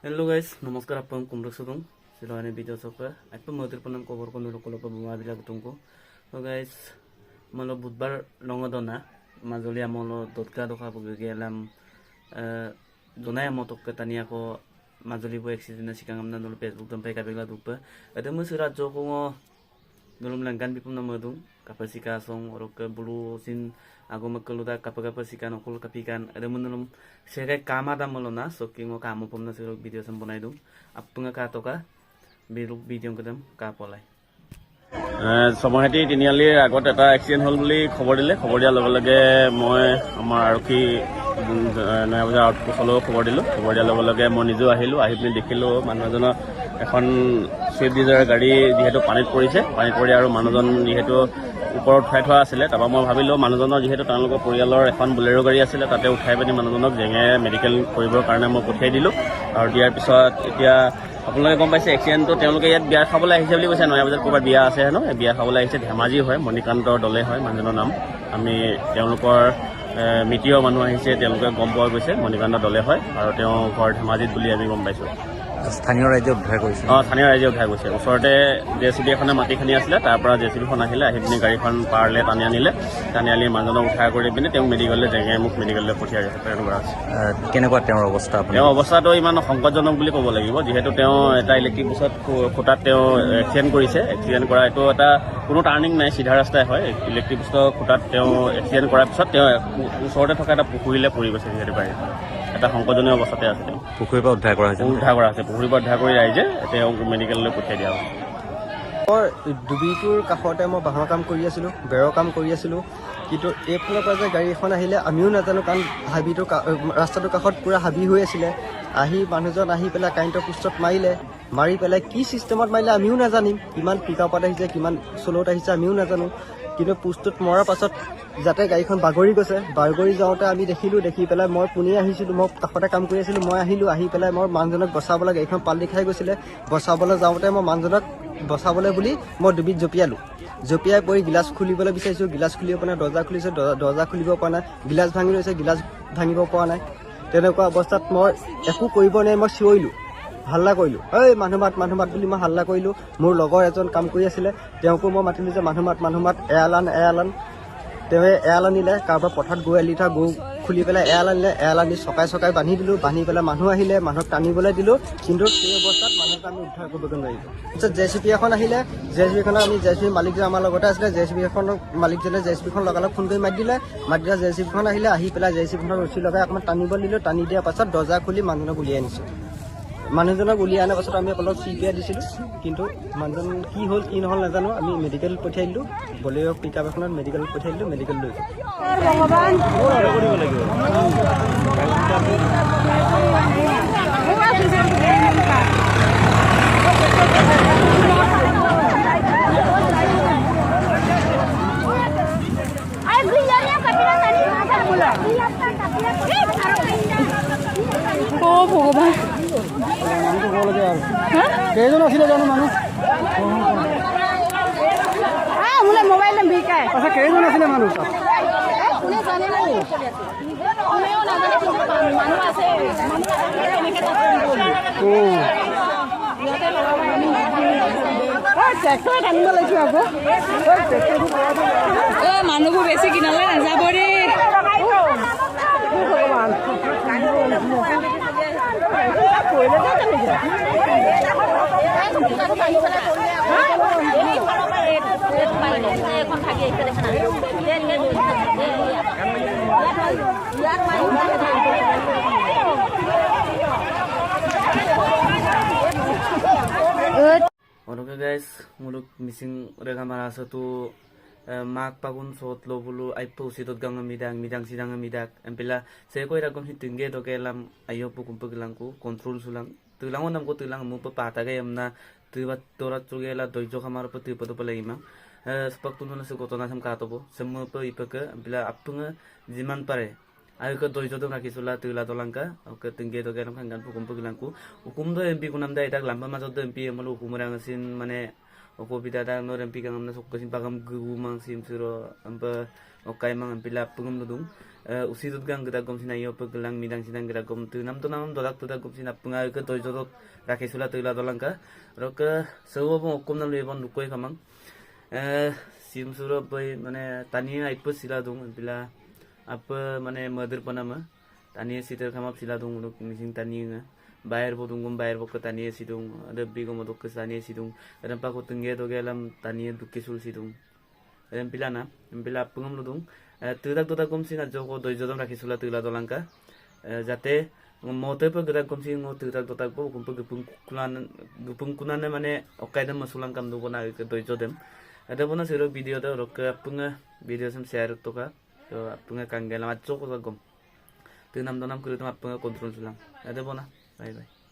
Hello guys, namaskar apang kumruk sudung. Silahkan video soka. Apa motor penang cover kono lokal apa bunga bila ketungku. So guys, malu budbar longodona. Mazulia malu dotka doka pergi alam. Donaya motok ketania ko mazuli bu accident sikang amna dulu Facebook tempai kabela dupa. Ada musurat joko ngo dulu melangkan bipum nama dung. Kapasika song orok ke bulu sin aku makaluda kapasika nokul kapikan ada menulum sekai kama da melona so kingo kamu pumna sirok video sempurna itu apunga katoka biruk video kedam kapolai সময়টি তিনিআলিৰ আগত এটা accident হ'ল বুলি খবৰ দিয়াৰ লগে লগে মই আমাৰ আৰক্ষী নয়াবজাৰ আউটপোষ্টলৈ খবৰ দিয়াৰ লগে লগে মই নিজেও আহিলোঁ আহি পিনি দেখিলোঁ মানুহ এজনৰ এখন চুইফ্ট ডিজায়াৰ গাড়ী যিহেতু পানীত পৰি আৰু মানুহজন যিহেতু ওপৰত উঠাই থোৱা আছিলে তাৰপৰা মই ভাবিলোঁ মানুহজনৰ যিহেতু তেওঁলোকৰ পৰিয়ালৰ এখন বলেৰো গাড়ী আছিলে তাতে উঠাই পিনি মানুহজনক জেঙে মেডিকেল কৰিবৰ কাৰণে মই পঠিয়াই দিলোঁ আৰু দিয়াৰ পিছত এতিয়া আপোনালোকে গম পাইছে এক্সিডেণ্টটো তেওঁলোকে ইয়াত বিয়া খাবলৈ আহিছে বুলি কৈছে নয়াবজাৰত ক'ৰবাত বিয়া আছে হেনো বিয়া খাবলৈ আহিছে ধেমাজি হয় মণিকান্তৰ দলে হয় মানুহজনৰ নাম আমি তেওঁলোকৰ মিতিৰৰ মানুহ আহিছে তেওঁলোকে গম পোৱা গৈছে মণিকান্তৰ দলে হয় আৰু তেওঁ ঘৰ ধেমাজিত বুলি আমি গম পাইছোঁ স্থানীয় ৰাইজে উদ্ধাৰ কৰিছে স্থানীয় ৰাইজে উদ্ধাৰ কৰিছে ওচৰতে জেচিবি এখনে মাটি খানি আছিলে তাৰ পৰা জেচিবিখন আহিলে আহি পিনি গাড়ীখন পাৰলে টানি আনি মানুহজনক উদ্ধাৰ কৰি পিনি তেওঁক মেডিকেললৈ মেডিকেললৈ পঠিয়াই গৈছে তেনেকুৱা আছে কেনেকুৱা তেওঁৰ অৱস্থা তেওঁৰ অৱস্থাটো ইমান সংকটজনক বুলি ক'ব লাগিব যিহেতু তেওঁ এটা ইলেক্ট্ৰিক পোষ্টত খুটাত তেওঁ এক্সিডেণ্ট কৰা এইটো এটা কোনো টাৰ্ণিং নাই চিধা ৰাস্তাই হয় ইলেক্ট্ৰিক পোষ্টৰ খুটাত তেওঁ এক্সিডেণ্ট কৰাৰ পিছত তেওঁ ওচৰতে থকা এটা পুখুৰীলৈ পৰি গৈছে যিহেতু পাৰি এটা সংকটজনীয় অৱস্থাতে আছে তেওঁ পুখুৰীৰ পৰা উদ্ধাৰ কৰা হৈছে পুখুৰীৰ পৰা উদ্ধাৰ কৰি ৰাইজে তেওঁক মেডিকেললৈ পঠিয়াই দিয়া হৈছে মই ডুবিটোৰ কাষতে মই বাঁহৰ কাম কৰি আছিলোঁ বেৰৰ কাম কৰি আছিলোঁ কিন্তু এইফালৰ পৰা যে গাড়ী এখন আহিলে আমিও নাজানো কাৰণ হাবিটোৰ ৰাস্তাটোৰ কাষত পূৰা হাবি হৈ আছিলে আহি মানুহজন আহি পেলাই কাৰেণ্টৰ পোষ্টত মাৰি পেলাই কি ছিষ্টেমত মাৰিলে আমিও নাজানিম কিমান পিকআপত আহিছে কিমান শ্ল'ত আহিছে আমিও নাজানো কিন্তু পোষ্টটোত মৰাৰ পাছত যাতে গাড়ীখন বাগৰি যাওঁতে আমি দেখি পেলাই মই পোনে আহিছিলোঁ মই কাষতে কাম কৰি আছিলোঁ মই আহি পেলাই মই মানুহজনক বচাবলৈ গাড়ীখন পাল্টি খাই গৈছিলে বচাবলৈ যাওঁতে মই মানুহজনক বচাবলৈ বুলি মই ডুবিত জঁপিয়াই পৰি গিলাচ খুলিবলৈ বিচাৰিছোঁ গিলাচ খুলিব পৰা নাই দৰ্জা খুলিছোঁ দৰ্জা খুলিব পৰা নাই গিলাচ ভাঙি লৈছে গিলাচ ভাঙিব পৰা নাই তেনেকুৱা অৱস্থাত মই একো কৰিব নাই মই চিঞৰিলোঁ হাল্লা কৰিলোঁ মানুহ মাত বুলি মই হাল্লা কৰিলোঁ মোৰ লগৰ এজন কাম কৰি আছিলে তেওঁকো মই মাতিলোঁ যে মানুহ মাত এৰাল তেওঁ এৰাল আনিলে কাৰোবাৰ পথাৰত গৈ আলি থোৱা গৰু খুলি পেলাই এৰাল আনি চকাই বান্ধি দিলোঁ বান্ধি পেলাই মানুহ আহিলে মানুহক টানিবলৈ দিলোঁ কিন্তু সেই অৱস্থাত মানুহক আমি উদ্ধাৰ কৰিবগৈ নোৱাৰিলোঁ তাৰপিছত জেচিবি এখন আহিলে জেচিবিখনৰ আমি জেচিবি মালিকজন আমাৰ লগতে আছিলে জেচিবিখনৰ মালিকজনে জেচিবিখন লগালগ ফোন কৰি মাতি দিলে জেচিবিখন আহিলে আহি পেলাই জেচিবিখনৰ ৰছী লগাই অকণমান টানিব দিলোঁ টানি দিয়াৰ পাছত দৰ্জা খুলি মানুহজনক উলিয়াই আনিছোঁ মানুহজনক উলিয়াই অনাৰ পাছত আমি অলপ CPR দিছিলোঁ কিন্তু মানুহজন কি হ'ল কি নহ'ল নাজানো আমি মেডিকেল পঠিয়াই দিলোঁ বলেৰো পিকআপ এখনত মেডিকেলত পঠিয়াই দিলোঁ মেডিকেল লৈ ভগৱান কেইজন আছিলে জানো মানুহ মোলে মোবাইল বিকায় আচ্ছা কেইজন আছিলে মানুহ মানুহবোৰ বেছি কিনালে নাযাব দেই Oke guys, muluk missing reka marasa tu mak pagun sot lo bulu aipo sitot gang midang sidang midak empela saya ko irakom hitingge to kelam ayo pukum pagilangku control sulang tulang onam ko tulang mu pa pata ga yamna tuwa tora tugela doijo kamar pa tu pa to palima sepak tunu na suko to na sam kato bo semua pa ipaka empela apunga jiman pare ayo ke doijo to rakisula tula tolangka oke tingge to kelam kangan pukum pagilangku hukum do MP kunam da itak lamba ma do MP amalu hukumurang sin mane Opo bidada no rempi kang amna sok kasin pagam gumang sim suro amba okai mang pila pungum dudung usi dudgang geda gom sina yo pegelang midang sidang geda gom tu nam dodak tu da gom sina punga ke toy jodok rakisula tuila dolangka roke sewo bong okum nam lebon dukoi kamang sim suro boy mane tania ipu sila dung pila apa mane madir panama tania siter kamap sila dung nuk mising tania bayar bodung bayar bok tania sidung ada bigo modok ke tania sidung ada pa ko tengge to gelam tania dukisul sidung ada pila pungum ludung tudak gom sina joko doi jodom rakisula tuila dolangka jate mote pe gedak gom sing tudak po kumpe gepung kunan mane okai dam masulang kam du bona ke doi jodem ada bona sero video da rok apunga video sam share to ka to apunga kangela macho ko gom tu nam donam kuru to apunga control sulang ada bona bye bye